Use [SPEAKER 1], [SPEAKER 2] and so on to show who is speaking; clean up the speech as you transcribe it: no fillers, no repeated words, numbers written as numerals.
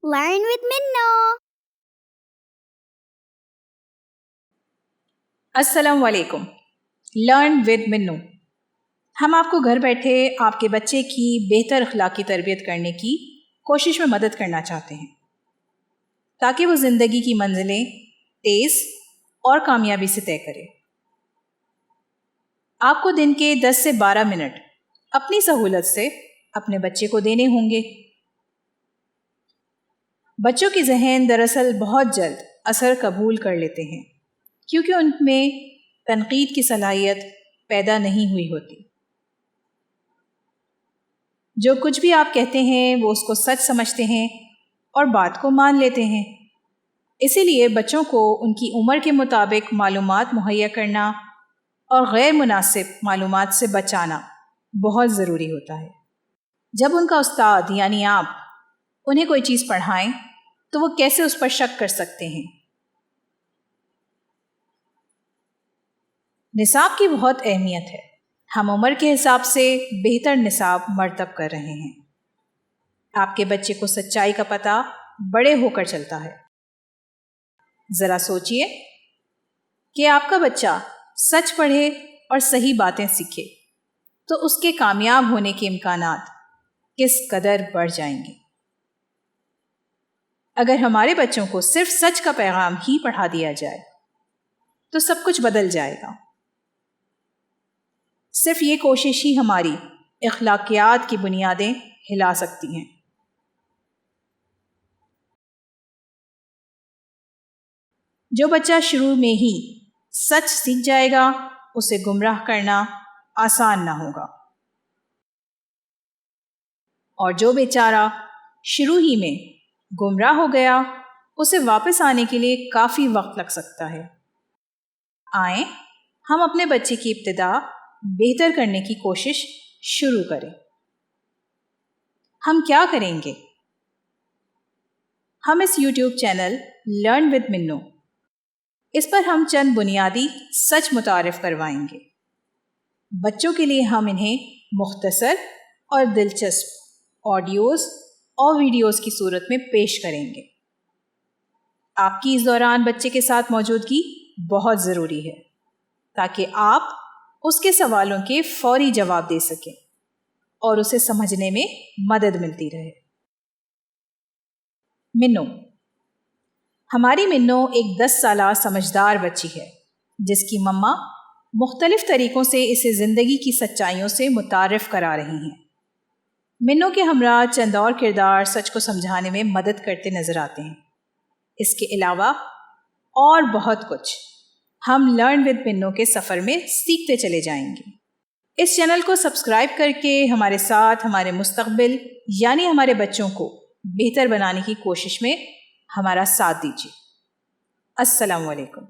[SPEAKER 1] Learn with Minno.
[SPEAKER 2] السلام علیکم. Learn with منو. ہم آپ کو گھر بیٹھے آپ کے بچے کی بہتر اخلاقی تربیت کرنے کی کوشش میں مدد کرنا چاہتے ہیں تاکہ وہ زندگی کی منزلیں تیز اور کامیابی سے طے کرے. آپ کو دن کے 10 سے 12 منٹ اپنی سہولت سے اپنے بچے کو دینے ہوں گے. بچوں کی ذہن دراصل بہت جلد اثر قبول کر لیتے ہیں کیونکہ ان میں تنقید کی صلاحیت پیدا نہیں ہوئی ہوتی. جو کچھ بھی آپ کہتے ہیں وہ اس کو سچ سمجھتے ہیں اور بات کو مان لیتے ہیں. اسی لیے بچوں کو ان کی عمر کے مطابق معلومات مہیا کرنا اور غیر مناسب معلومات سے بچانا بہت ضروری ہوتا ہے. جب ان کا استاد یعنی آپ انہیں کوئی چیز پڑھائیں تو وہ کیسے اس پر شک کر سکتے ہیں؟ نصاب کی بہت اہمیت ہے. ہم عمر کے حساب سے بہتر نصاب مرتب کر رہے ہیں. آپ کے بچے کو سچائی کا پتہ بڑے ہو کر چلتا ہے. ذرا سوچئے کہ آپ کا بچہ سچ پڑھے اور صحیح باتیں سیکھے تو اس کے کامیاب ہونے کے امکانات کس قدر بڑھ جائیں گے. اگر ہمارے بچوں کو صرف سچ کا پیغام ہی پڑھا دیا جائے تو سب کچھ بدل جائے گا. صرف یہ کوشش ہی ہماری اخلاقیات کی بنیادیں ہلا سکتی ہیں. جو بچہ شروع میں ہی سچ سیکھ جائے گا اسے گمراہ کرنا آسان نہ ہوگا، اور جو بیچارہ شروع ہی میں گمراہ ہو گیا اسے واپس آنے کے لیے کافی وقت لگ سکتا ہے. آئیں ہم اپنے بچے کی ابتدا بہتر کرنے کی کوشش شروع کریں. ہم کیا کریں گے؟ ہم اس یوٹیوب چینل لرن ود منو اس پر ہم چند بنیادی سچ متعارف کروائیں گے. بچوں کے لیے ہم انہیں مختصر اور دلچسپ آڈیوز اور ویڈیوز کی صورت میں پیش کریں گے. آپ کی اس دوران بچے کے ساتھ موجودگی بہت ضروری ہے تاکہ آپ اس کے سوالوں کے فوری جواب دے سکیں اور اسے سمجھنے میں مدد ملتی رہے. منو. ہماری منو ایک 10 سالہ سمجھدار بچی ہے جس کی مما مختلف طریقوں سے اسے زندگی کی سچائیوں سے متعارف کرا رہی ہیں. منو کے ہمراہ چند اور کردار سچ کو سمجھانے میں مدد کرتے نظر آتے ہیں. اس کے علاوہ اور بہت کچھ ہم لرن ود منو کے سفر میں سیکھتے چلے جائیں گے. اس چینل کو سبسکرائب کر کے ہمارے ساتھ ہمارے مستقبل یعنی ہمارے بچوں کو بہتر بنانے کی کوشش میں ہمارا ساتھ دیجیے. السلام علیکم.